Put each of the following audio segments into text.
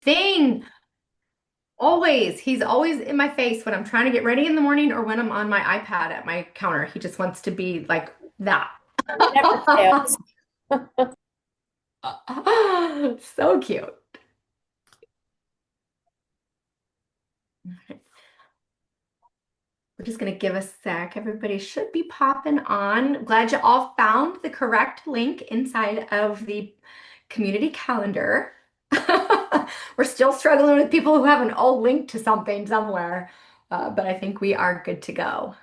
thing. Always. He's always in my face when I'm trying to get ready in the morning or when I'm on my iPad at my counter. He just wants to be like that. It never fails. So cute. We're just going to give a sec. Everybody should be popping on. Glad you all found the correct link inside of the community calendar. We're still struggling with people who have an old link to something somewhere, but I think we are good to go.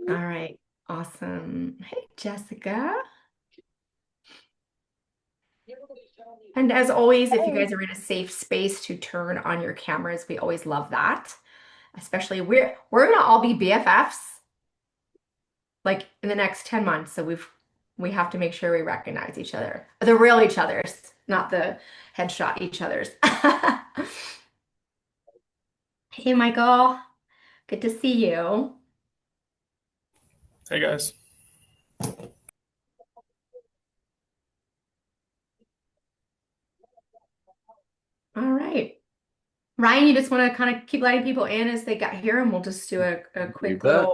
All right, awesome. Hey, Jessica. And as always, if you Hey. guys are in a safe space to turn on your cameras, we always love that. Especially we're gonna all be BFFs like in the next 10 months. So we have to make sure we recognize each other. The real each other's, not the headshot each other's. Hey, Michael. Good to see you. Hey guys. All right. Ryan, you just want to kind of keep letting people in as they get here, and we'll just do a You quick bet.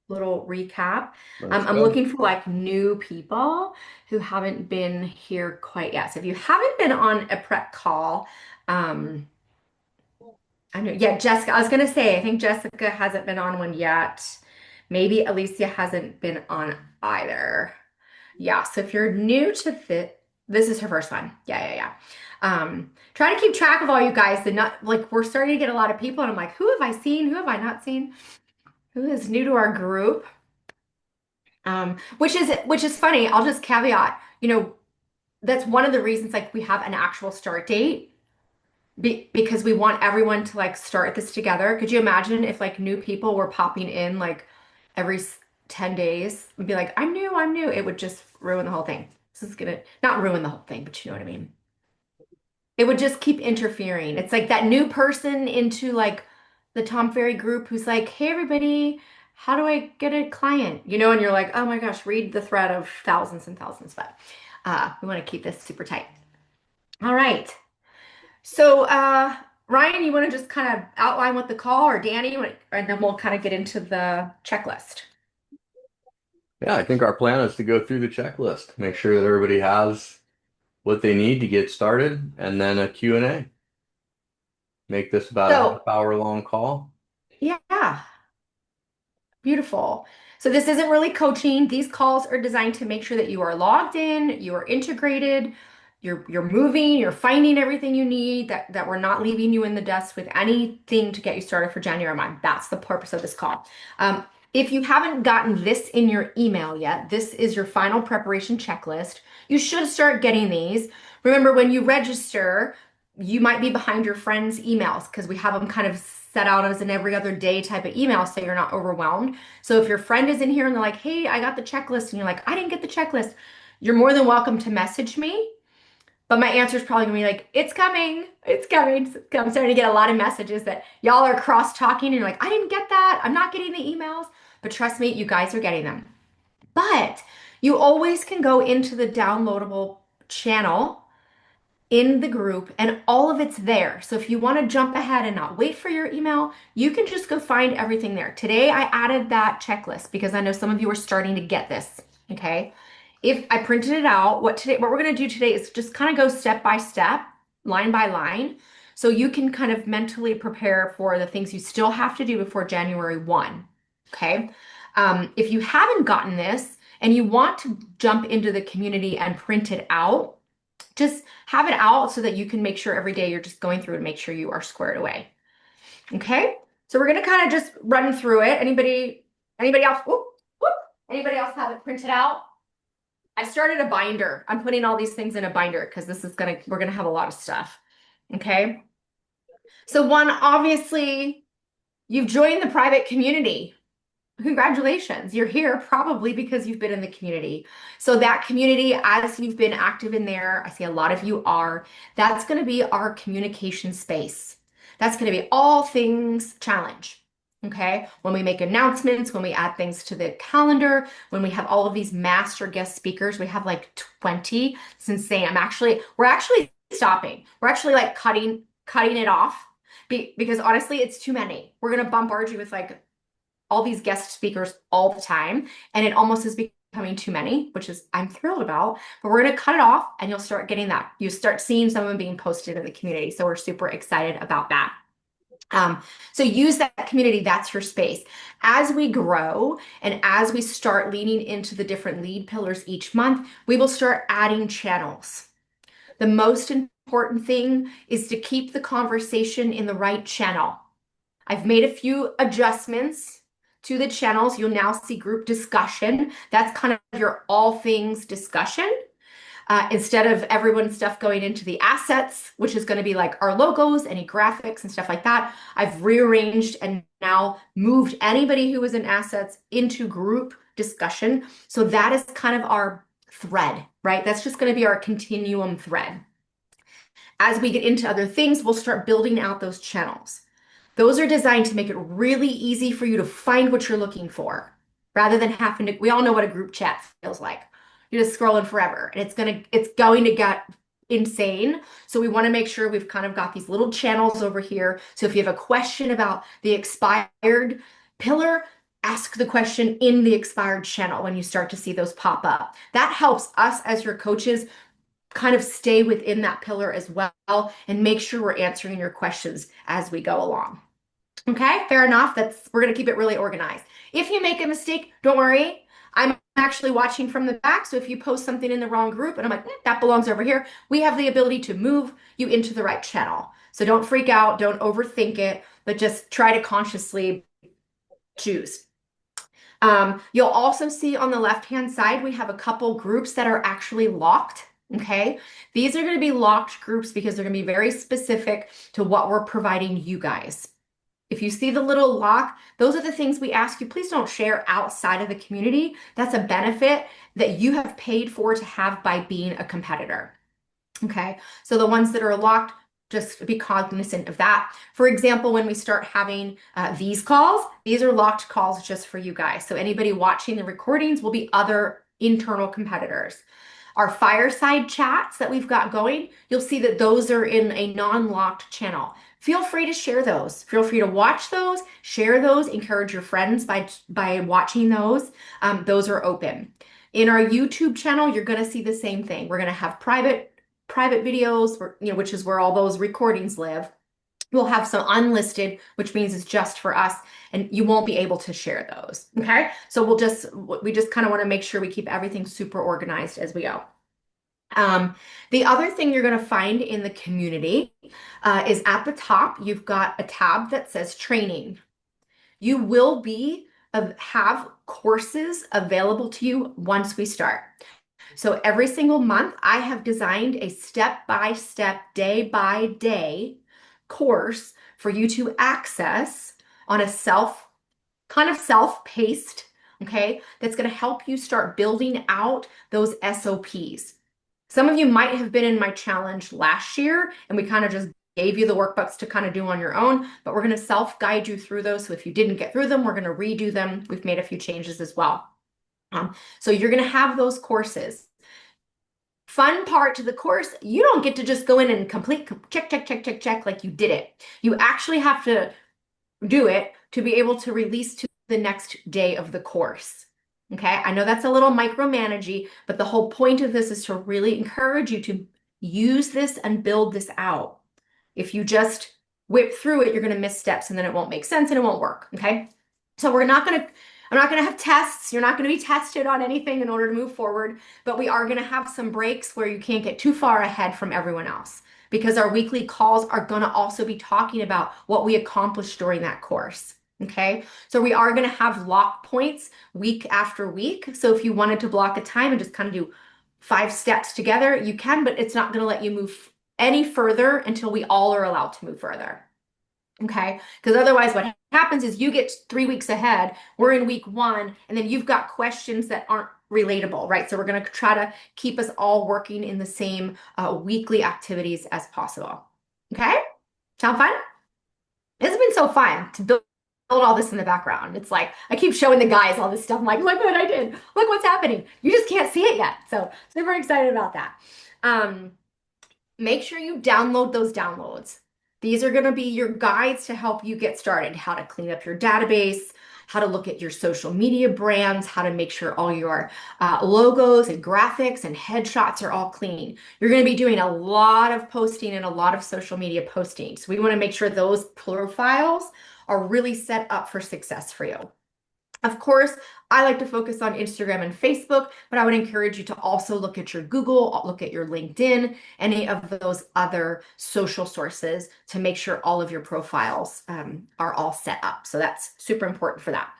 little recap. Let's I'm go. looking for like new people who haven't been here quite yet. So if you haven't been on a prep call, um, I know, yeah, Jessica, I was gonna say, I think Jessica hasn't been on one yet. Maybe Alicia hasn't been on either. Yeah, so if you're new to Fit, this is her first one. Yeah. Try to keep track of all you guys. The not like we're starting to get a lot of people, and I'm like, who have I seen? Who have I not seen? Who is new to our group? Which is funny. I'll just caveat, that's one of the reasons like we have an actual start date because we want everyone to like start this together. Could you imagine if like new people were popping in like every 10 days? We'd be like, I'm new, I'm new. It would just ruin the whole thing. This is gonna not ruin the whole thing, but you know what I mean. It would just keep interfering. It's like that new person into like the Tom Ferry group who's like, hey everybody, how do I get a client? And you're like, oh my gosh, read the thread of thousands and thousands. But we want to keep this super tight. All right. So, Ryan, you want to just kind of outline what the call, or Danny, and then we'll kind of get into the checklist. Yeah, I think our plan is to go through the checklist, make sure that everybody has what they need to get started, and then a Q&A. Make this about a half So, hour long call. yeah, beautiful. So this isn't really coaching. These calls are designed to make sure that you are logged in, you are integrated, you're moving, you're finding everything you need, that we're not leaving you in the dust with anything to get you started for January month. That's the purpose of this call. If you haven't gotten this in your email yet, this is your final preparation checklist. You should start getting these. Remember, when you register, you might be behind your friends' emails because we have them kind of set out as an every other day type of email so you're not overwhelmed. So if your friend is in here and they're like, hey, I got the checklist, and you're like, I didn't get the checklist, you're more than welcome to message me. But my answer is probably gonna be like, it's coming, it's coming. I'm starting to get a lot of messages that y'all are cross talking and you're like, I didn't get that. I'm not getting the emails. But trust me, you guys are getting them. But you always can go into the downloadable channel in the group and all of it's there. So if you want to jump ahead and not wait for your email, you can just go find everything there. Today I added that checklist because I know some of you are starting to get this. Okay. If I printed it out, what we're going to do today is just kind of go step by step, line by line, so you can kind of mentally prepare for the things you still have to do before January 1. Okay. If you haven't gotten this and you want to jump into the community and print it out, just have it out so that you can make sure every day you're just going through and make sure you are squared away. Okay? So we're gonna kind of just run through it. Anybody else? Whoop, whoop. Anybody else have it printed out? I started a binder. I'm putting all these things in a binder because we're gonna have a lot of stuff. Okay? So one, obviously, you've joined the private community. Congratulations. You're here probably because you've been in the community. So that community, as you've been active in there, I see a lot of you are, that's going to be our communication space. That's going to be all things challenge. Okay, when we make announcements, when we add things to the calendar, when we have all of these master guest speakers, we have like 20. It's insane. We're actually stopping. We're actually like cutting it off because honestly, it's too many. We're gonna bombard you with like all these guest speakers all the time, and it almost is becoming too many, which is I'm thrilled about. But we're gonna cut it off, and you'll start getting that. You start seeing some of them being posted in the community. So we're super excited about that. So use that community, that's your space. As we grow and as we start leaning into the different lead pillars each month, we will start adding channels. The most important thing is to keep the conversation in the right channel. I've made a few adjustments to the channels. You'll now see group discussion. That's kind of your all things discussion. Instead of everyone's stuff going into the assets, which is going to be like our logos, any graphics and stuff like that, I've rearranged and now moved anybody who was in assets into group discussion. So that is kind of our thread, right? That's just going to be our continuum thread. As we get into other things, we'll start building out those channels. Those are designed to make it really easy for you to find what you're looking for rather than having to, we all know what a group chat feels like. You're just scrolling forever and it's going to get insane. So we want to make sure we've kind of got these little channels over here. So if you have a question about the expired pillar, ask the question in the expired channel when you start to see those pop up. That helps us as your coaches kind of stay within that pillar as well and make sure we're answering your questions as we go along. Okay, fair enough. We're going to keep it really organized. If you make a mistake, don't worry. I'm actually watching from the back. So if you post something in the wrong group and I'm like, that belongs over here, we have the ability to move you into the right channel. So don't freak out, don't overthink it, but just try to consciously choose. You'll also see on the left-hand side, we have a couple groups that are actually locked. Okay, these are going to be locked groups because they're going to be very specific to what we're providing you guys. If you see the little lock, those are the things we ask you, please don't share outside of the community. That's a benefit that you have paid for to have by being a competitor. Okay, so the ones that are locked, just be cognizant of that. For example, when we start having these calls, these are locked calls just for you guys. So anybody watching the recordings will be other internal competitors. Our fireside chats that we've got going, you'll see that those are in a non-locked channel. Feel free to share those. Feel free to watch those, share those, encourage your friends by watching those. Those are open. In our YouTube channel, you're going to see the same thing. We're going to have private videos, which is where all those recordings live. We'll have some unlisted, which means it's just for us, and you won't be able to share those. Okay, so we just kind of want to make sure we keep everything super organized as we go. The other thing you're going to find in the community is at the top, you've got a tab that says training. You will have courses available to you once we start. So every single month, I have designed a step-by-step, day-by-day course for you to access on a self-paced, okay, that's going to help you start building out those SOPs. Some of you might have been in my challenge last year, and we kind of just gave you the workbooks to kind of do on your own, but we're going to self-guide you through those. So if you didn't get through them, we're going to redo them. We've made a few changes as well. So you're going to have those courses. Fun part to the course, you don't get to just go in and complete check like you did it. You actually have to do it to be able to release to the next day of the course. Okay, I know that's a little micromanagey, but the whole point of this is to really encourage you to use this and build this out. If you just whip through it, you're going to miss steps and then it won't make sense and it won't work. Okay, so I'm not going to have tests. You're not going to be tested on anything in order to move forward, but we are going to have some breaks where you can't get too far ahead from everyone else because our weekly calls are going to also be talking about what we accomplished during that course. Okay, so we are going to have lock points week after week. So if you wanted to block a time and just kind of do 5 steps together, you can, but it's not going to let you move any further until we all are allowed to move further. Okay, because otherwise what happens is you get 3 weeks ahead, we're in week 1, and then you've got questions that aren't relatable, right? So we're going to try to keep us all working in the same weekly activities as possible. Okay, sound fun? It's been so fun to build all this in the background. It's like I keep showing the guys all this stuff. I'm like, look what I did. Look what's happening. You just can't see it yet. So super excited about that. Um, Make sure you download those downloads. These are going to be your guides to help you get started, how to clean up your database, how to look at your social media brands, how to make sure all your logos and graphics and headshots are all clean. You're going to be doing a lot of posting and a lot of social media posting. So we want to make sure those profiles are really set up for success for you. Of course, I like to focus on Instagram and Facebook, but I would encourage you to also look at your Google, look at your LinkedIn, any of those other social sources to make sure all of your profiles are all set up. So that's super important for that.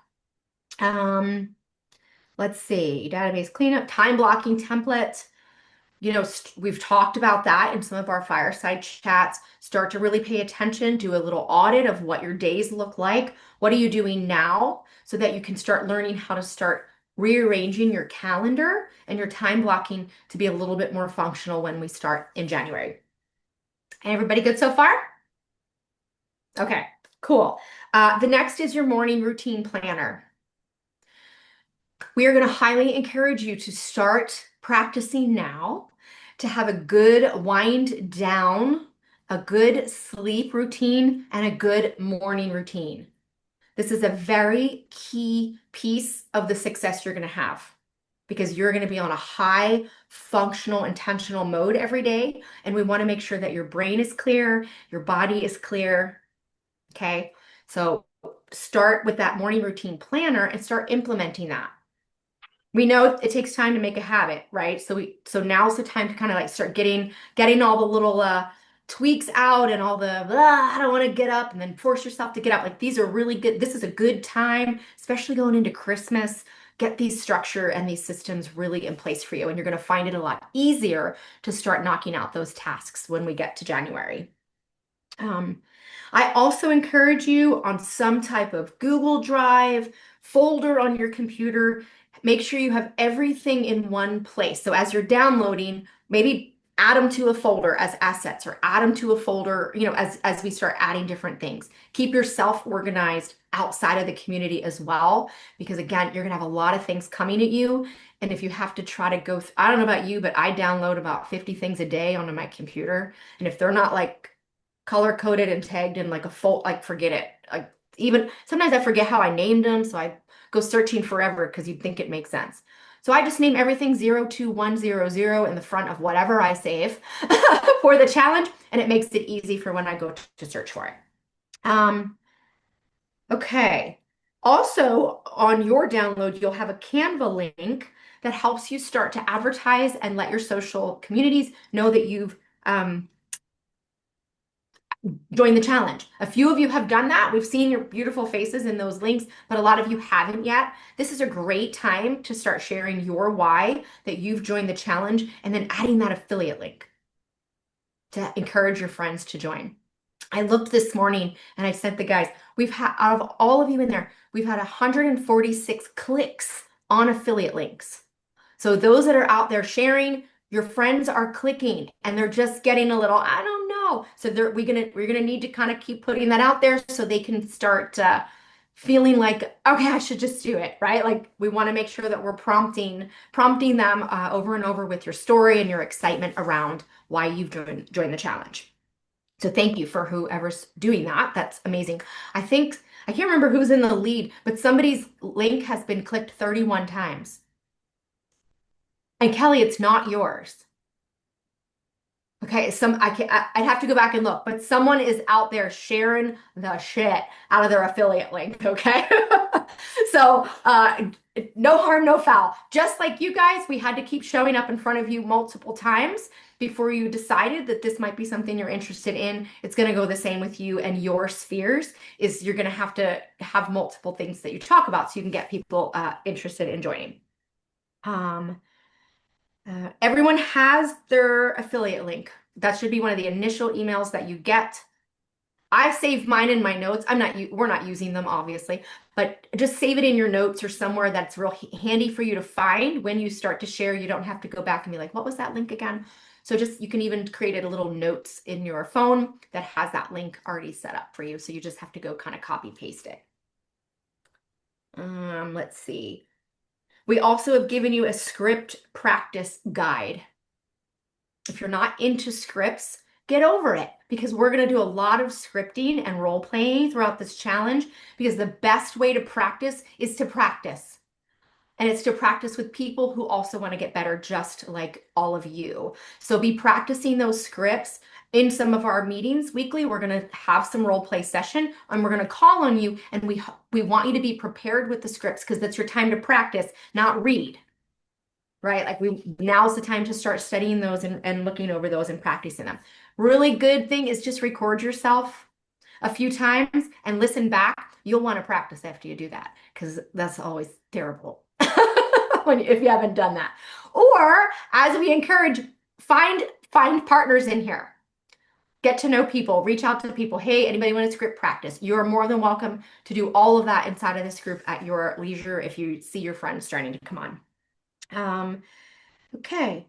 Let's see, database cleanup, time blocking template. You know, we've talked about that in some of our fireside chats. Start to really pay attention, do a little audit of what your days look like. What are you doing now so that you can start learning how to start rearranging your calendar and your time blocking to be a little bit more functional when we start in January. Everybody good so far? Okay, cool. The next is your morning routine planner. We are going to highly encourage you to start practicing now to have a good wind down, a good sleep routine, and a good morning routine. This is a very key piece of the success you're going to have because you're going to be on a high functional, intentional mode every day. And we want to make sure that your brain is clear, your body is clear. Okay. So start with that morning routine planner and start implementing that. We know it takes time to make a habit, right? So now's the time to kind of like start getting all the little tweaks out and all the I don't want to get up and then force yourself to get up. Like these are really good. This is a good time, especially going into Christmas. Get these structure and these systems really in place for you, and you're going to find it a lot easier to start knocking out those tasks when we get to January. I also encourage you on some type of Google Drive folder on your computer. Make sure you have everything in one place. So as you're downloading, maybe add them to a folder as assets or add them to a folder, you know, as we start adding different things. Keep yourself organized outside of the community as well, because again, you're gonna have a lot of things coming at you. And if you have to try to go, I don't know about you, but I download about 50 things a day onto my computer. And if they're not like color coded and tagged in like a fold, like forget it. Like even sometimes I forget how I named them, so I go searching forever because you'd think it makes sense. So I just name everything 02100 in the front of whatever I save for the challenge, and it makes it easy for when I go to search for it. Okay. Also, on your download, you'll have a Canva link that helps you start to advertise and let your social communities know that you've join the challenge. A few of you have done that. We've seen your beautiful faces in those links, but a lot of you haven't yet. This is a great time to start sharing your why that you've joined the challenge and then adding that affiliate link to encourage your friends to join. I looked this morning and I sent the guys, we've had out of all of you in there, we've had 146 clicks on affiliate links. So those that are out there sharing, your friends are clicking and they're just getting a little, I don't know. So we're gonna need to kind of keep putting that out there so they can start feeling like, okay, I should just do it, right? Like we want to make sure that we're prompting them over and over with your story and your excitement around why you've joined the challenge. So thank you for whoever's doing that. That's amazing. I can't remember who's in the lead, but somebody's link has been clicked 31 times. And Kelly, it's not yours. Okay, I'd have to go back and look, but someone is out there sharing the shit out of their affiliate link, okay? So, no harm, no foul. Just like you guys, we had to keep showing up in front of you multiple times before you decided that this might be something you're interested in. It's going to go the same with you and your spheres is you're going to have multiple things that you talk about so you can get people interested in joining. Everyone has their affiliate link. That should be one of the initial emails that you get. I saved mine in my notes. We're not using them obviously, but just save it in your notes or somewhere that's real handy for you to find when you start to share. You don't have to go back and be like, what was that link again? So you can even create a little notes in your phone that has that link already set up for you. So you just have to go kind of copy paste it. Let's see. We also have given you a script practice guide. If you're not into scripts, get over it because we're going to do a lot of scripting and role playing throughout this challenge because the best way to practice is to practice. And it's to practice with people who also want to get better, just like all of you. So be practicing those scripts in some of our meetings weekly. We're going to have some role play session and we're going to call on you. And we want you to be prepared with the scripts because that's your time to practice, not read, right? Like now's the time to start studying those and looking over those and practicing them. Really good thing is just record yourself a few times and listen back. You'll want to practice after you do that because that's always terrible if you haven't done that. Or as we encourage, find partners in here. Get to know people, reach out to people. Hey, anybody want to script practice? You're more than welcome to do all of that inside of this group at your leisure if you see your friends starting to come on. Okay.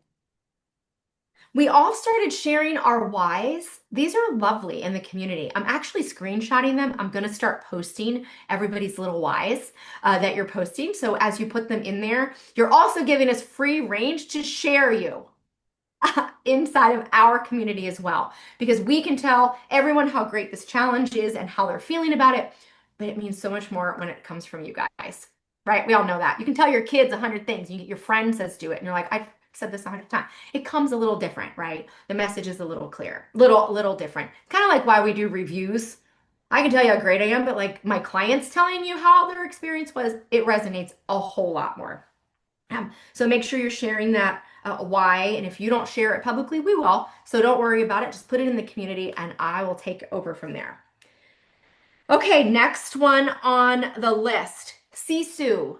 We all started sharing our whys. These are lovely in the community. I'm actually screenshotting them. I'm going to start posting everybody's little whys that you're posting. So as you put them in there, you're also giving us free range to share you inside of our community as well, because we can tell everyone how great this challenge is and how they're feeling about it. But it means so much more when it comes from you guys, right? We all know that. You can tell your kids 100 things. You get your friend says do it, and you're like, I've said this 100 times. It comes a little different, right? The message is a little clear, little different. Kind of like why we do reviews. I can tell you how great I am, but like my clients telling you how their experience was, it resonates a whole lot more. So make sure you're sharing that why, and if you don't share it publicly, we will. So don't worry about it. Just put it in the community and I will take over from there. Okay, next one on the list, Sisu.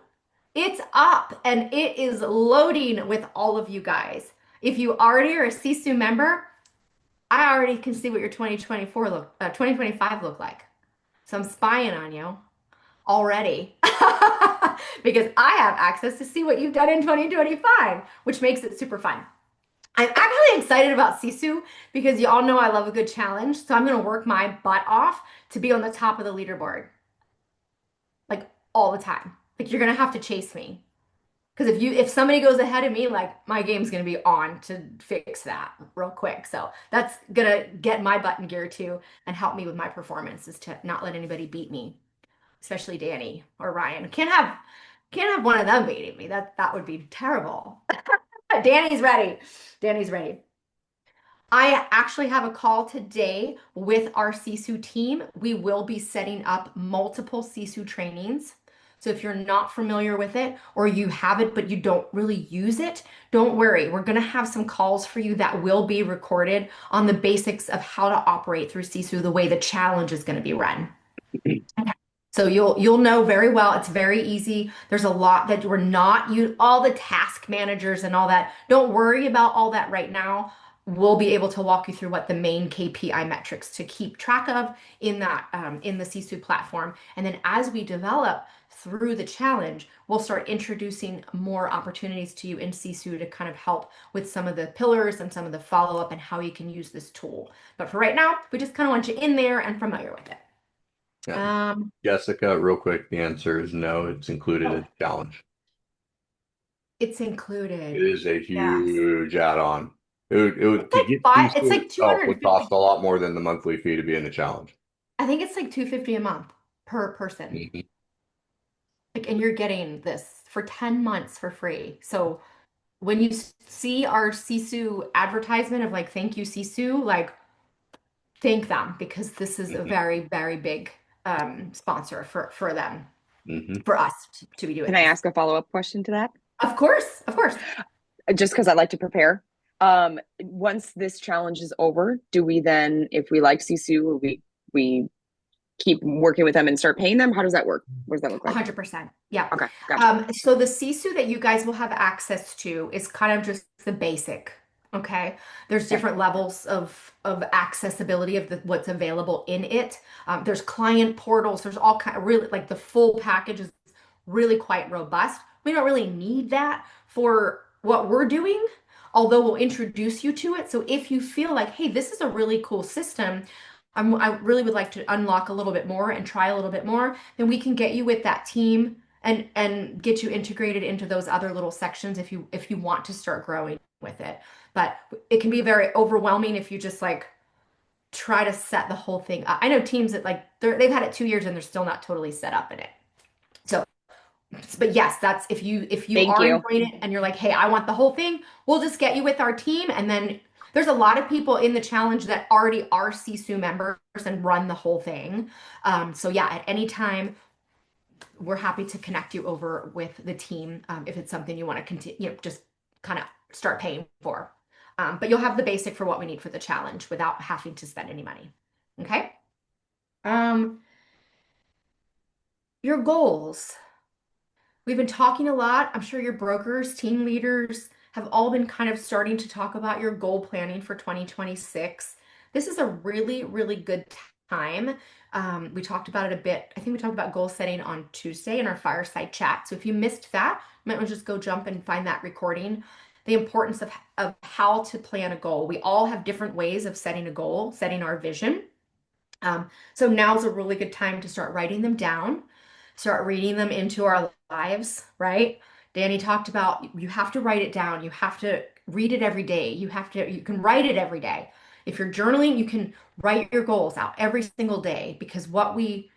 It's up and it is loading with all of you guys. If you already are a Sisu member, I already can see what your 2025 look like. So I'm spying on you already because I have access to see what you've done in 2025, which makes it super fun. I'm actually excited about Sisu because you all know I love a good challenge. So I'm going to work my butt off to be on the top of the leaderboard, like all the time. Like you're going to have to chase me. Because if somebody goes ahead of me, like my game's gonna be on to fix that real quick. So that's gonna get my butt in gear too and help me with my performance is to not let anybody beat me, especially Danny or Ryan. Can't have one of them beating me. That would be terrible. Danny's ready. Danny's ready. I actually have a call today with our Sisu team. We will be setting up multiple Sisu trainings. So if you're not familiar with it or you have it but you don't really use it, don't worry. We're going to have some calls for you that will be recorded on the basics of how to operate through Sisu, the way the challenge is going to be run. So you'll know very well. It's very easy. There's a lot that we're not you all the task managers and all that. Don't worry about all that right now. We'll be able to walk you through what the main KPI metrics to keep track of in that in the Sisu platform. And then as we develop through the challenge, we'll start introducing more opportunities to you in Sisu to kind of help with some of the pillars and some of the follow-up and how you can use this tool. But for right now, we just kind of want you in there and familiar with it. Yeah. Jessica, real quick, the answer is no. It's included in the challenge. It's included. It is a Yes. huge add-on. To It's like get five, it's Sisu like itself would 250. cost a lot more than the monthly fee to be in the challenge. I think it's like 250 a month per person. Mhm. Like, and you're getting this for 10 months for free. So when you see our Sisu advertisement of like, thank you, Sisu, like thank them because this is a Mhm. very, very big sponsor for them, Mhm. for us to be doing Can I this. ask a follow-up question to that? Of course, of course. Just because I like to prepare. Once this challenge is over, do we then, if we like Sisu, we keep working with them and start paying them? How does that work? What does that look like? 100%. Yeah. Okay, gotcha. So the Sisu that you guys will have access to is kind of just the basic. Okay. There's Okay. different levels of accessibility of what's available in it. There's client portals. There's all kind of really like the full package is really quite robust. We don't really need that for what we're doing, although we'll introduce you to it. So if you feel like, hey, this is a really cool system, I really would like to unlock a little bit more and try a little bit more, then we can get you with that team and get you integrated into those other little sections if you want to start growing with it. But it can be very overwhelming if you just like try to set the whole thing up. I know teams that like they've had it 2 years and they're still not totally set up in it. So, but yes, that's if you Thank are you. enjoying it and you're like, hey, I want the whole thing, we'll just get you with our team. And then there's a lot of people in the challenge that already are Sisu members and run the whole thing. So yeah, at any time, we're happy to connect you over with the team if it's something you want to continue, just kind of start paying for. But you'll have the basic for what we need for the challenge without having to spend any money. Okay. Um, your goals. We've been talking a lot. I'm sure your brokers, team leaders have all been kind of starting to talk about your goal planning for 2026. This is a really, really good time. We talked about it a bit. I think we talked about goal setting on Tuesday in our fireside chat. So if you missed that, you might want to just go jump and find that recording. The importance of how to plan a goal. We all have different ways of setting a goal, setting our vision. So now's a really good time to start writing them down, start reading them into our lives, right? Danny talked about you have to write it down. You have to read it every day. You can write it every day. If you're journaling, you can write your goals out every single day because what we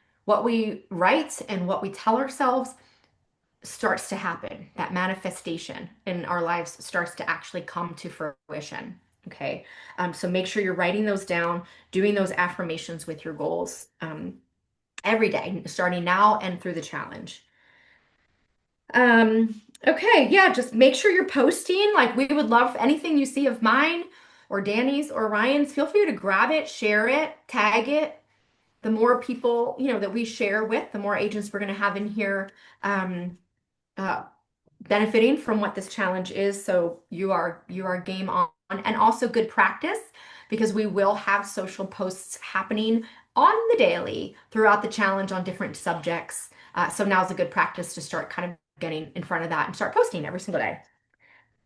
write and what we tell ourselves starts to happen. That manifestation in our lives starts to actually come to fruition. Okay. So make sure you're writing those down, doing those affirmations with your goals every day, starting now and through the challenge. Okay. Yeah. Just make sure you're posting. Like we would love anything you see of mine or Danny's or Ryan's. Feel free to grab it, share it, tag it. The more people, that we share with, the more agents we're going to have in here. Uh, Benefiting from what this challenge is. So you are game on, and also good practice because we will have social posts happening on the daily throughout the challenge on different subjects. So now's a good practice to start kind of getting in front of that and start posting every single day.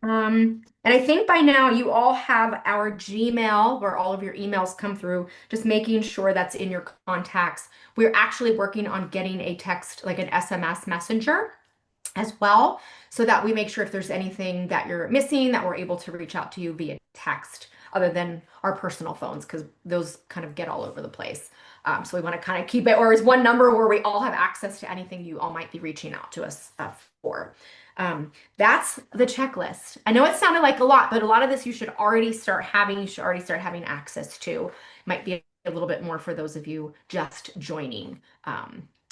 And I think by now you all have our Gmail where all of your emails come through, just making sure that's in your contacts. We're actually working on getting a text, like an SMS messenger as well, so that we make sure if there's anything that you're missing, that we're able to reach out to you via text other than our personal phones, because those kind of get all over the place. So we want to kind of keep it, or is one number where we all have access to anything you all might be reaching out to us for. That's the checklist. I know it sounded like a lot, but a lot of this you should already start having. You should already start having access to. Might be a little bit more for those of you just joining.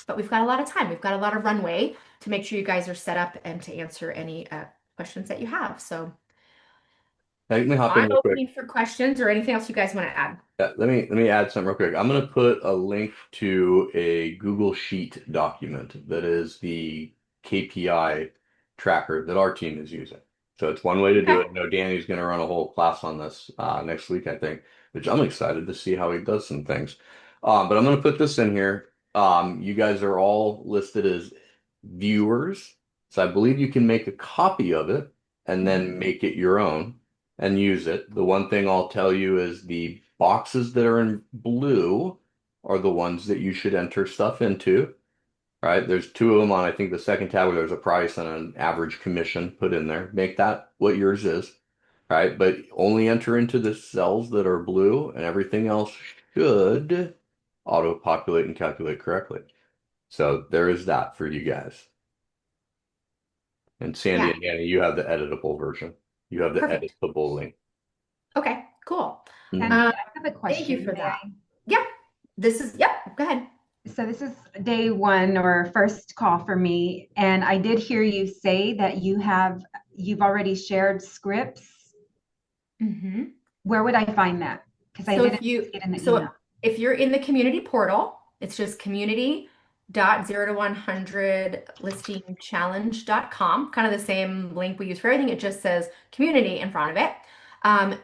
But we've got a lot of time. We've got a lot of runway to make sure you guys are set up and to answer any questions that you have. So Let me hop in I'm real quick. opening for questions or anything else you guys want to add. Yeah, let me add something real quick. I'm gonna put a link to a Google Sheet document that is the KPI tracker that our team is using. So it's one way to do Okay. it. I know Danny's gonna run a whole class on this next week, I think, which I'm excited to see how he does some things. But I'm gonna put this in here. You guys are all listed as viewers, so I believe you can make a copy of it and then make it your own and use it. The one thing I'll tell you is the boxes that are in blue are the ones that you should enter stuff into, right? There's two of them on, I think, the second tab where there's a price and an average commission put in there. Make that what yours is, right? But only enter into the cells that are blue and everything else should auto-populate and calculate correctly. So there is that for you guys. And Sandy Yeah. and Danny, you have the editable version. You have the Perfect. editable link. Okay, cool. Mhm. I Um, have a Thank you question. for May that. I? Yep. Yep, go ahead. So this is day one or first call for me, and I did hear you say that you've already shared scripts. Mhm. Where would I find that? Because I So didn't see it in the so email. if you're in the community portal, it's just community.0 to 100listingchallenge.com, kind of the same link we use for everything. It just says community in front of it.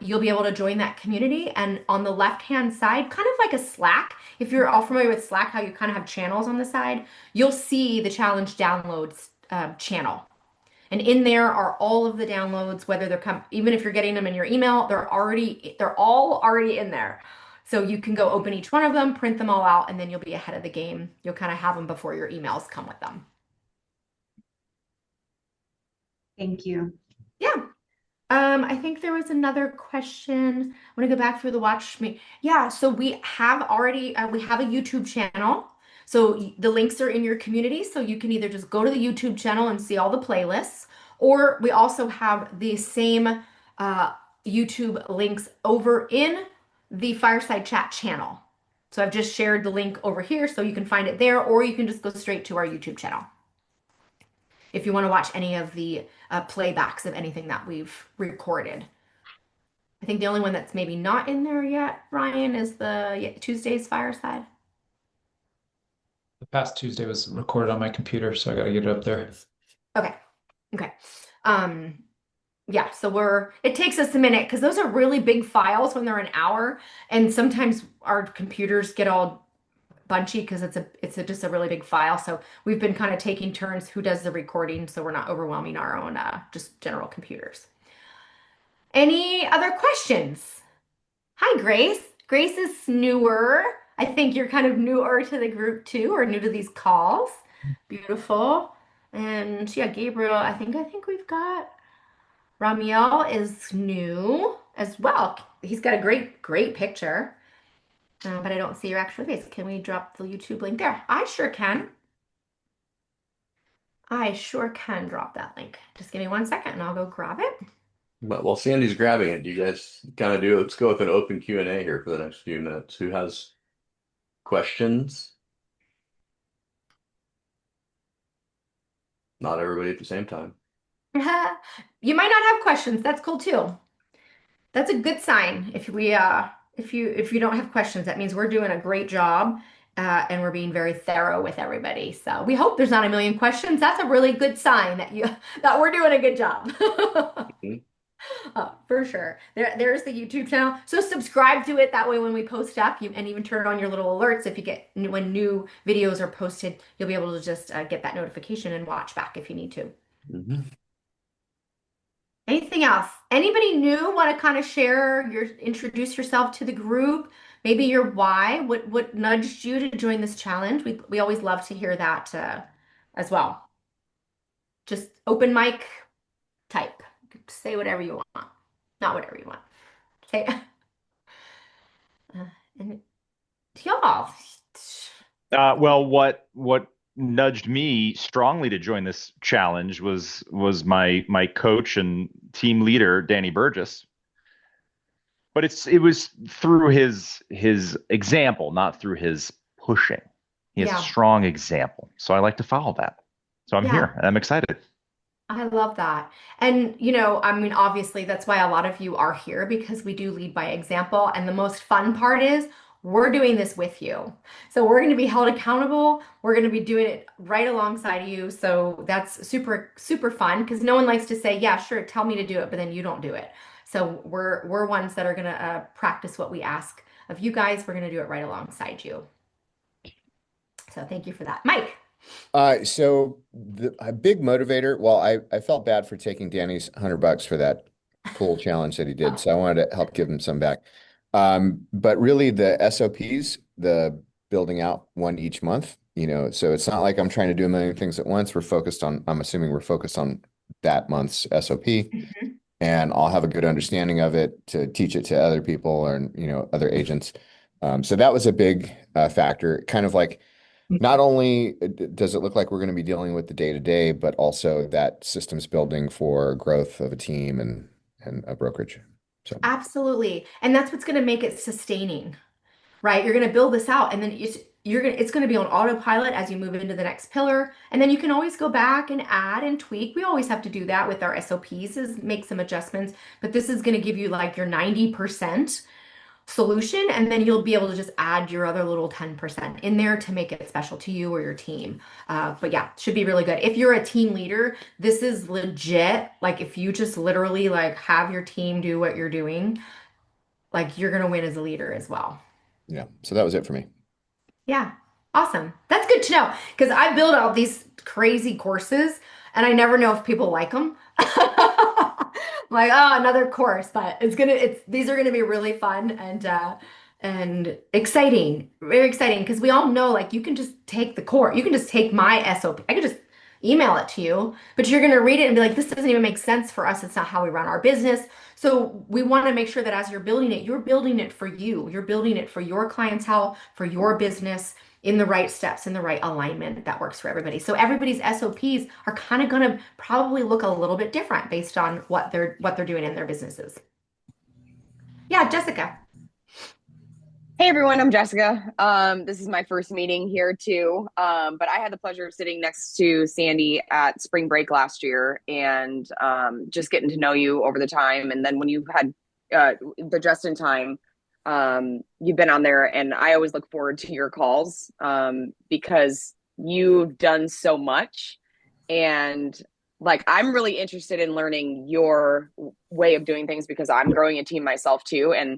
You'll be able to join that community, and on the left-hand side, kind of like a Slack, if you're all familiar with Slack, how you kind of have channels on the side, you'll see the challenge downloads channel. And in there are all of the downloads, whether even if you're getting them in your email, they're all already in there. So you can go open each one of them, print them all out, and then you'll be ahead of the game. You'll kind of have them before your emails come with them. Thank you. Yeah. I think there was another question. I want to go back through the watch me. Yeah, so we have already we have a YouTube channel. So the links are in your community, so you can either just go to the YouTube channel and see all the playlists, or we also have the same uh, YouTube links over in the Fireside Chat channel. So I've just shared the link over here, so you can find it there, or you can just go straight to our YouTube channel if you want to watch any of the playbacks of anything that we've recorded. I think the only one that's maybe not in there yet, Ryan, is the Tuesday's Fireside. The past Tuesday was recorded on my computer, so I got to get it up there. Okay. Okay. Um, yeah, so it takes us a minute because those are really big files when they're an hour, and sometimes our computers get all bunchy because just a really big file. So we've been kind of taking turns who does the recording so we're not overwhelming our own just general computers. Any other questions? Hi, Grace. Grace is newer. I think you're kind of newer to the group too, or new to these calls. Beautiful. And yeah, Gabriel, I think we've got Ramiel is new as well. He's got a great picture. But I don't see your actual face. Can we drop the YouTube link there? I sure can. I sure can drop that link. Just give me 1 second and I'll go grab it. But while Sandy's grabbing it, do you guys kind of let's go with an open Q&A here for the next few minutes. Who has questions? Not everybody at the same time. You might not have questions. That's cool too. That's a good sign. If you don't have questions, that means we're doing a great job and we're being very thorough with everybody. So we hope there's not a million questions. That's a really good sign that we're doing a good job. For sure. There's the YouTube channel. So subscribe to it. That way when we post up, and even turn on your little alerts if you get when new videos are posted, you'll be able to just get that notification and watch back if you need to. Mm-hmm. Anything else? Anybody new want to kind of introduce yourself to the group? Maybe your why, what nudged you to join this challenge? We always love to hear that as well. Just open mic type. Say whatever you want. Not whatever you want. Okay. And y'all. Well, what nudged me strongly to join this challenge was my coach and team leader, Danny Burgess. But it was through his example, not through his pushing. He has Yeah. a strong example, so I like to follow that. So I'm Yeah. here and I'm excited. I love that. And, I mean, obviously, that's why a lot of you are here because we do lead by example. And the most fun part is we're doing this with you. So we're going to be held accountable. We're going to be doing it right alongside you. So that's super, super fun because no one likes to say, yeah, sure, tell me to do it, but then you don't do it. So we're ones that are going to practice what we ask of you guys. We're going to do it right alongside you. So thank you for that. Mike. So a big motivator. Well, I felt bad for taking Danny's $100 for that pool challenge that he did, so I wanted to help give him some back. But really the SOPs, the building out one each month, so it's not like I'm trying to do a million things at once. I'm assuming we're focused on that month's SOP, and I'll have a good understanding of it to teach it to other people or, other agents. So that was a big factor, kind of like. Not only does it look like we're going to be dealing with the day-to-day, but also that systems building for growth of a team and a brokerage. So Absolutely. And that's what's going to make it sustaining, right? You're going to build this out and then it's going to be on autopilot as you move into the next pillar. And then you can always go back and add and tweak. We always have to do that with our SOPs is make some adjustments, but this is going to give you like your 90% solution, and then you'll be able to just add your other little 10% in there to make it special to you or your team. But yeah, should be really good. If you're a team leader, this is legit. Like if you just literally like have your team do what you're doing, like you're gonna win as a leader as well. yeah, so that was it for me. Yeah, awesome. That's good to know because I build all these crazy courses and I never know if people like them. Like, oh, another course, but these are gonna be really fun and exciting, very exciting because we all know like you can just take the course, you can just take my SOP. I could just email it to you, but you're going to read it and be like, this doesn't even make sense for us. It's not how we run our business. So we want to make sure that as you're building it for you. You're building it for your clientele, for your business in the right steps, in the right alignment that works for everybody. So everybody's SOPs are kind of going to probably look a little bit different based on what they're doing in their businesses. Yeah, Jessica. Hey everyone, I'm Jessica. This is my first meeting here too. But I had the pleasure of sitting next to Sandy at spring break last year and just getting to know you over the time. And then when you had the Just in Time, you've been on there, and I always look forward to your calls because you've done so much. And like, I'm really interested in learning your way of doing things because I'm growing a team myself too. And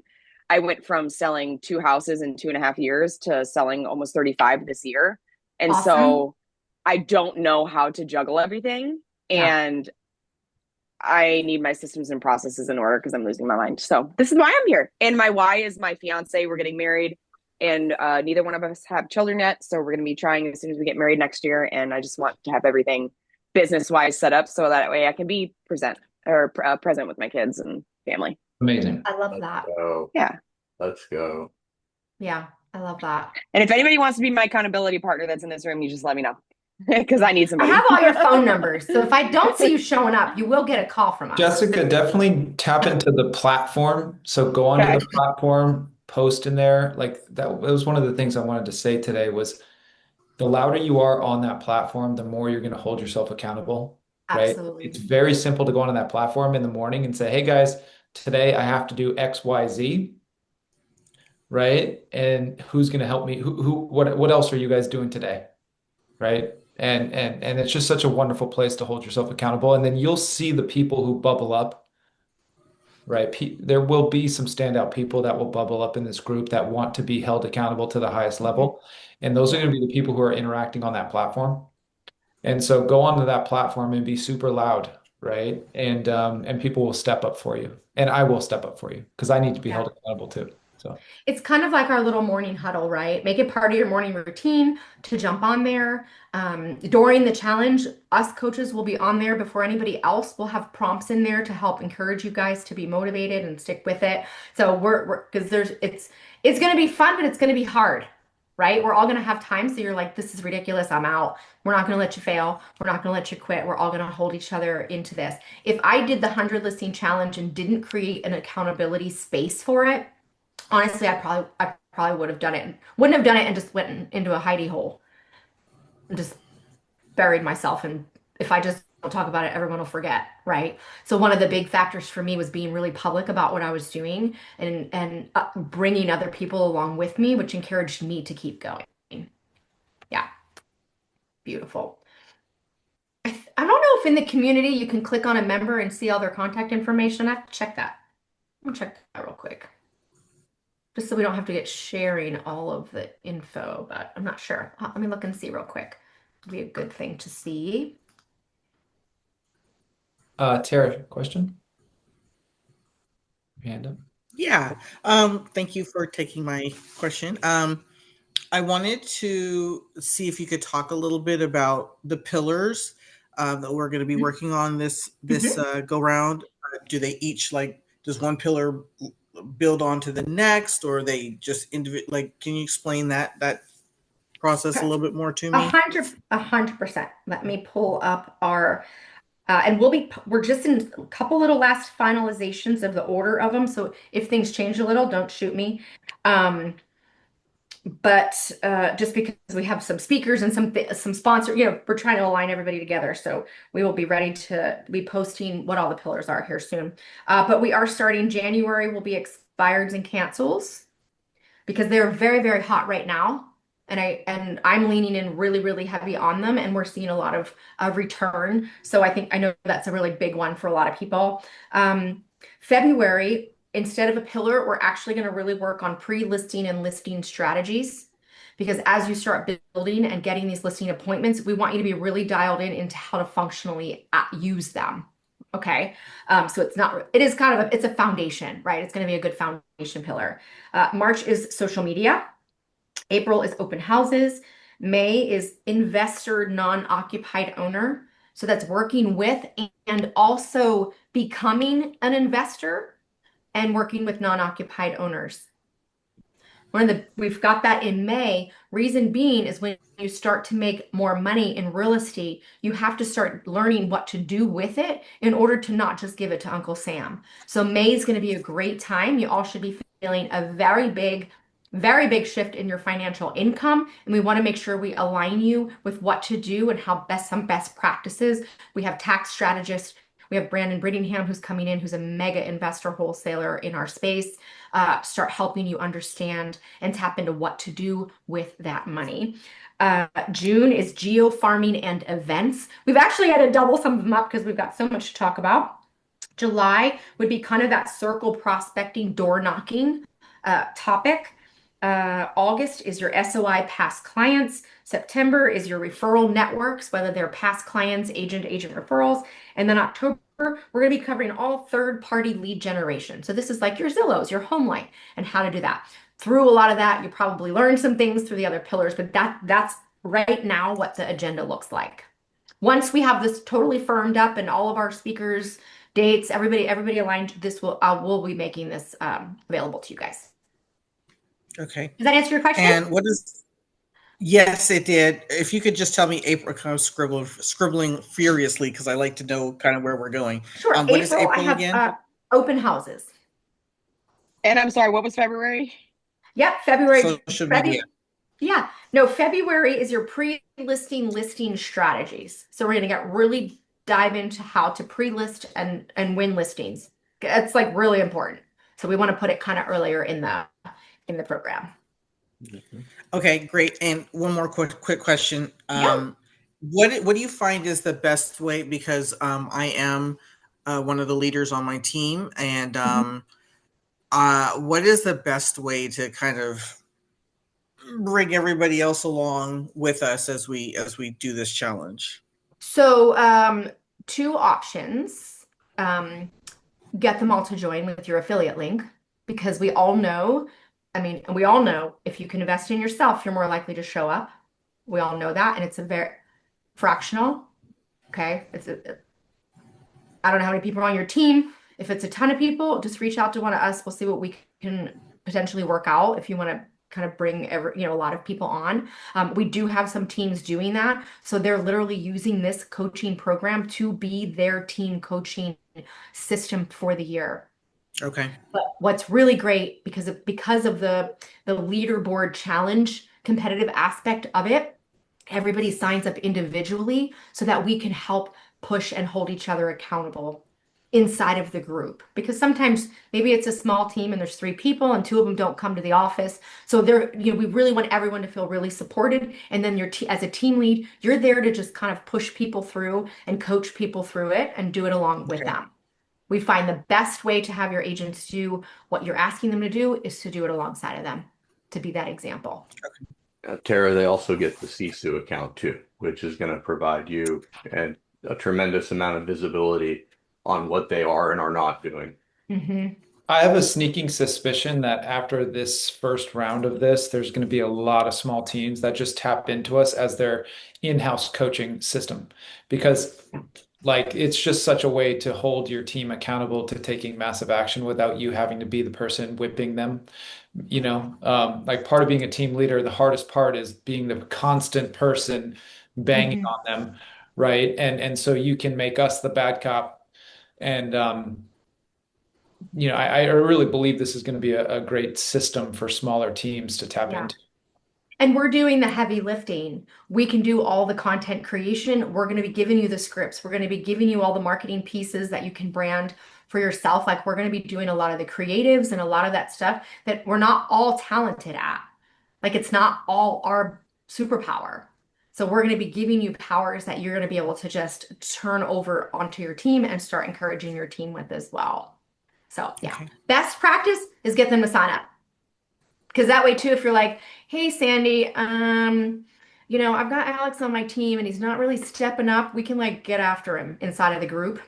I went from selling 2 houses in 2.5 years to selling almost 35 this year. And Awesome. so I don't know how to juggle everything. Yeah. And I need my systems and processes in order because I'm losing my mind. So this is why I'm here. And my why is my fiance. We're getting married, and neither one of us have children yet. So we're going to be trying as soon as we get married next year. And I just want to have everything business-wise set up so that way I can be present with my kids and family. Amazing. I love that. So Yeah. let's go. Yeah, I love that. And if anybody wants to be my accountability partner that's in this room, you just let me know because I need I somebody. have all your phone numbers. So if I don't see you showing up, you will get a call from us. Jessica, definitely tap into the platform. So go onto Okay. the platform, post in there. Like that was one of the things I wanted to say today was the louder you are on that platform, the more you're going to hold yourself accountable, right? Absolutely. It's very simple to go onto that platform in the morning and say, hey guys, today I have to do X, Y, Z, right? And who's going to help me? What else are you guys doing today? Right? And it's just such a wonderful place to hold yourself accountable. And then you'll see the people who bubble up, right? There will be some standout people that will bubble up in this group that want to be held accountable to the highest level. And those are going to be the people who are interacting on that platform. And so go onto that platform and be super loud, right? And people will step up for you. And I will step up for you because I need to be held accountable too. So It's kind of like our little morning huddle, right? Make it part of your morning routine to jump on there. During the challenge, us coaches will be on there before anybody else. We'll have prompts in there to help encourage you guys to be motivated and stick with it. So we're because it's going to be fun, but it's going to be hard, right? We're all going to have times so you're like, this is ridiculous. I'm out. We're not going to let you fail. We're not going to let you quit. We're all going to hold each other into this. If I did the 100 listing challenge and didn't create an accountability space for it, honestly, I probably would have done it. Wouldn't have done it and just went into a hidey hole and just buried myself. And if I just don't talk about it, everyone will forget, right? So one of the big factors for me was being really public about what I was doing and bringing other people along with me, which encouraged me to keep going. Yeah, beautiful. I don't know if in the community you can click on a member and see all their contact information. I have to check that. I'm gonna check that real quick. Just so we don't have to get sharing all of the info, but I'm not sure. Let me look and see real quick. It'd be a good thing to see. Tara, question? Hand up. Yeah. Thank you for taking my question. I wanted to see if you could talk a little bit about the pillars that we're going to be working on this go round. Do they each does one pillar build onto the next, or are they just individual? Can you explain that process a little bit more to me? 100%. Let me pull up our and we're just in a couple little last finalizations of the order of them. So if things change a little, don't shoot me. But just because we have some speakers and some sponsor, we're trying to align everybody together. So we will be ready to be posting what all the pillars are here soon. But we are starting January will be expireds and cancels because they're very, very hot right now. And I'm leaning in really, really heavy on them, and we're seeing a lot of return. So I know that's a really big one for a lot of people. February, instead of a pillar, we're actually going to really work on pre-listing and listing strategies, because as you start building and getting these listing appointments, we want you to be really dialed in into how to functionally use them. Okay. So it's a foundation, right? It's going to be a good foundation pillar. March is social media. April is open houses. May is investor non-occupied owner. So that's working with and also becoming an investor and working with non-occupied owners. We've got that in May. Reason being is when you start to make more money in real estate, you have to start learning what to do with it in order to not just give it to Uncle Sam. So May is going to be a great time. You all should be feeling a very big shift in your financial income. And we want to make sure we align you with what to do and how some best practices. We have tax strategists. We have Brandon Brittingham, who's coming in, who's a mega investor wholesaler in our space, start helping you understand and tap into what to do with that money. June is geo farming and events. We've actually had to double some of them up because we've got so much to talk about. July would be kind of that circle prospecting, door knocking topic. August is your SOI past clients. September is your referral networks, whether they're past clients, agent referrals. And then October, we're going to be covering all third-party lead generation. So this is like your Zillows, your HomeLight, and how to do that. Through a lot of that, you probably learned some things through the other pillars, but that's right now what the agenda looks like. Once we have this totally firmed up and all of our speakers, dates, everybody aligned, we'll be making this available to you guys. Okay. Does that answer your question? And yes, it did. If you could just tell me April, kind of scribbling furiously because I like to know kind of where we're going. Sure. What is April I have, again? Open houses. And I'm sorry, what was February? Yep, February. Social media. Yeah. No, February is your pre-listing listing strategies. So we're going to really dive into how to pre-list and win listings. It's like really important. So we want to put it kind of earlier in the program. Okay, great. And one more quick question. Yeah. What do you find is the best way? Because I am one of the leaders on my team, and what is the best way to kind of bring everybody else along with us as we do this challenge? So two options. Get them all to join with your affiliate link, because we all know if you can invest in yourself, you're more likely to show up. We all know that, and it's a very fractional. Okay, I don't know how many people are on your team. If it's a ton of people, just reach out to one of us. We'll see what we can potentially work out if you want to kind of bring a lot of people on. We do have some teams doing that. So they're literally using this coaching program to be their team coaching system for the year. Okay. But what's really great, because of the leaderboard challenge competitive aspect of it, everybody signs up individually so that we can help push and hold each other accountable inside of the group. Because sometimes maybe it's a small team and there's 3 people and 2 of them don't come to the office. So we really want everyone to feel really supported. And then as a team lead, you're there to just kind of push people through and coach people through it and do it along with them. We find the best way to have your agents do what you're asking them to do is to do it alongside of them, to be that example. Tara, they also get the Sisu account too, which is going to provide you a tremendous amount of visibility on what they are and are not doing. Mm-hmm. I have a sneaking suspicion that after this first round of this, there's going to be a lot of small teams that just tap into us as their in-house coaching system, because it's just such a way to hold your team accountable to taking massive action without you having to be the person whipping them. Part of being a team leader, the hardest part is being the constant person banging on them, right? And so you can make us the bad cop. And I really believe this is going to be a great system for smaller teams to tap into. And we're doing the heavy lifting. We can do all the content creation. We're going to be giving you the scripts. We're going to be giving you all the marketing pieces that you can brand for yourself. Like, we're going to be doing a lot of the creatives and a lot of that stuff that we're not all talented at. Like, it's not all our superpower. So we're going to be giving you powers that you're going to be able to just turn over onto your team and start encouraging your team with as well. So Best practice is get them to sign up. Because that way too, if you're like, hey, Sandy, I've got Alex on my team and he's not really stepping up, we can get after him inside of the group,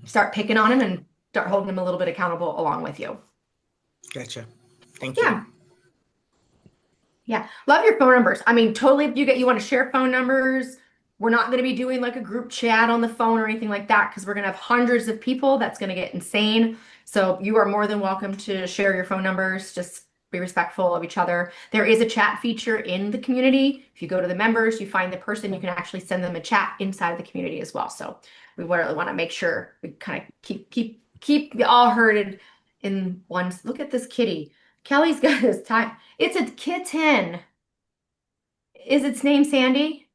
start picking on him and start holding him a little bit accountable along with you. Gotcha. Thank you. Yeah, love your phone numbers. I mean, totally. If you want to share phone numbers, we're not going to be doing like a group chat on the phone or anything like that because we're going to have hundreds of people. That's going to get insane. So you are more than welcome to share your phone numbers. Just be respectful of each other. There is a chat feature in the community. If you go to the members, you find the person, you can actually send them a chat inside of the community as well. So we really want to make sure we kind of keep you all herded in one. Look at this kitty. Kelly's got his time. It's a kitten. Is its name Sandy?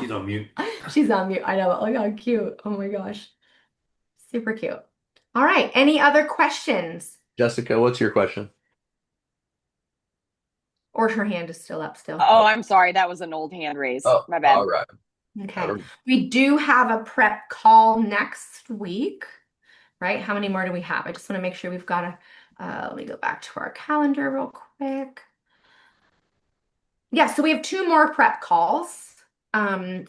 She's on mute. She's on mute. I know. Look how cute. Oh my gosh. Super cute. All right. Any other questions? Jessica, what's your question? Or her hand is still up still. Oh, I'm sorry. That was an old hand raise. Oh, My bad. all right. Okay. We do have a prep call next week, right? How many more do we have? I just want to make sure we've got a, let me go back to our calendar real quick. Yeah, so we have 2 more prep calls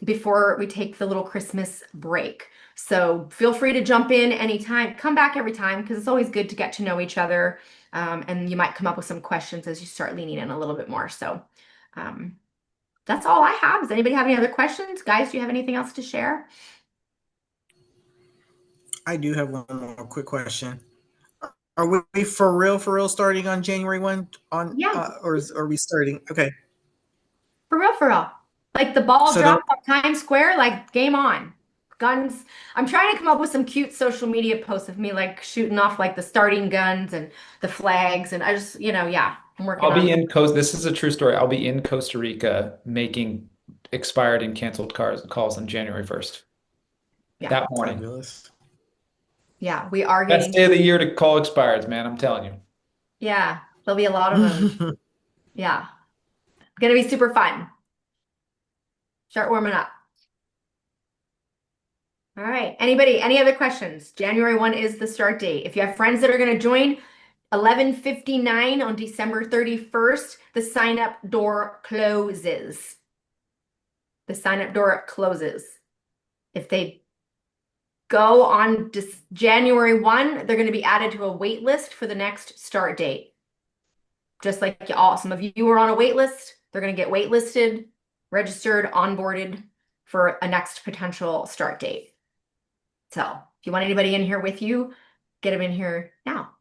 before we take the little Christmas break. So feel free to jump in anytime. Come back every time because it's always good to get to know each other. And you might come up with some questions as you start leaning in a little bit more. So that's all I have. Does anybody have any other questions? Guys, do you have anything else to share? I do have one more quick question. Are we for real starting on January 1 on Yeah. Or are we starting? Okay. For real. Like the ball So dropped on Times Square, like game on. Guns. I'm trying to come up with some cute social media posts of me like shooting off like the starting guns and the flags. And I just, yeah, I'm working I'll on be it. in This is a true story. I'll be in Costa Rica making expired and canceled calls on January 1st. Yeah. That morning. Fabulous. Yeah, we are Best getting, day of the year to call expireds, man. I'm telling you. yeah, there'll be a lot of them. Yeah. Gonna be super fun. Start warming up. All right. Anybody, any other questions? January 1 is the start date. If you have friends that are going to join, 11:59 on December 31st, the sign up door closes. The sign up door closes. If they go on January 1, they're going to be added to a wait list for the next start date. Just like some of you are on a wait list, they're going to get waitlisted, registered, onboarded for a next potential start date. So if you want anybody in here with you, get them in here now.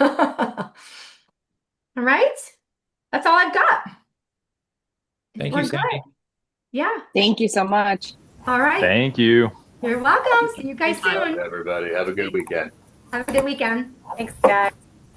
All right. That's all I've got. Thank We're you, Sandy. good. Yeah. Thank you so much. All right. Thank you. You're welcome. See you guys Bye, soon. everybody. Have a good weekend. Have a good weekend. Thanks, guys.